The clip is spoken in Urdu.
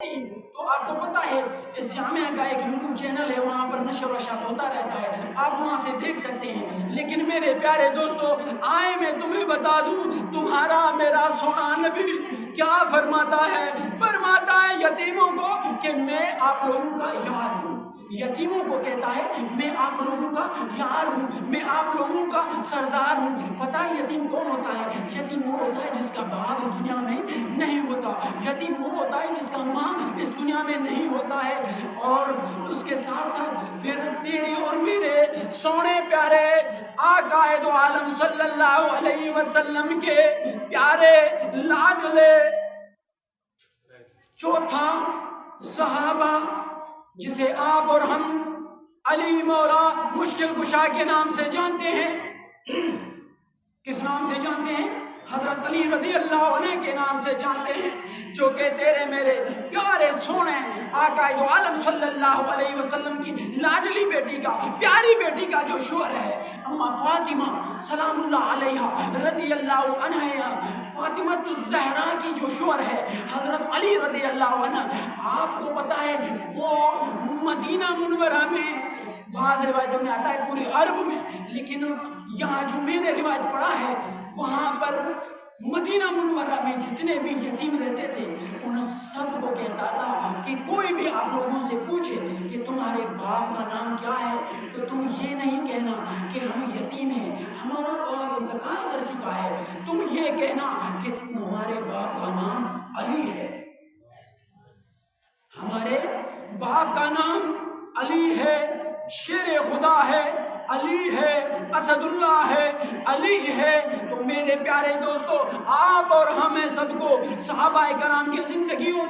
تو آپ کو پتا ہے اس جامعہ کا ایک یوٹیوب چینل ہے، وہاں پر نشر و نشر ہوتا رہتا ہے، آپ وہاں سے دیکھ سکتے ہیں۔ لیکن میرے پیارے دوستو، آئے میں تمہیں بتا دوں، تمہارا میرا سونا نبی کیا فرماتا ہے؟ فرماتا ہے یتیموں کو کہ میں آپ لوگوں کا یار ہوں۔ یتیموں کو کہتا ہے میں آپ لوگوں کا یار ہوں، میں آپ لوگوں کا سردار ہوں۔ پتہ ہے یتیم کون ہوتا ہے؟ یتیم وہ ہوتا ہے جس کا باپ اس دنیا میں نہیں ہوتا، یتیم وہ ہوتا ہے جس کا ماں اس دنیا میں نہیں ہوتا ہے۔ اور اس کے ساتھ ساتھ پھر میری اور میرے سونے پیارے آقا دو عالم صلی اللہ علیہ وسلم کے پیارے لاڈلے چوتھا صحابہ جسے آپ اور ہم علی مولا مشکل کشا کے نام سے جانتے ہیں۔ کس نام سے جانتے ہیں؟ حضرت علی رضی اللہ عنہ کے نام سے جانتے ہیں، جو کہ تیرے میرے پیارے سونے آقا دو عالم صلی اللہ علیہ وسلم کی لاڈلی بیٹی کا، پیاری بیٹی کا جو شوہر ہے اما فاطمہ سلام اللہ علیہ رضی اللہ عنہ، فاطمہ الزہرا کی جو شوہر ہے حضرت علی رضی اللہ عنہ، آپ کو پتا ہے وہ مدینہ منورہ میں، بعض روایتوں میں آتا ہے پوری عرب میں، لیکن یہاں جو میں نے روایت پڑھا ہے وہاں پر مدینہ منورہ میں جتنے بھی یتیم رہتے تھے ان سب کو کہتا تھا کہ کوئی بھی آپ لوگوں سے پوچھے کہ تمہارے باپ کا نام کیا ہے تو تم یہ نہیں کہنا کہ ہم یتیم ہیں، ہمارا باپ انتقال کر چکا ہے، تم یہ کہنا کہ ہمارے باپ کا نام علی ہے، ہمارے باپ کا نام علی ہے، شیر خدا ہے، علی ہے، اسد اللہ ہے، علی ہے۔ تو میرے پیارے دوستو، آپ اور ہمیں سب کو صحابہ کرام کی زندگیوں میں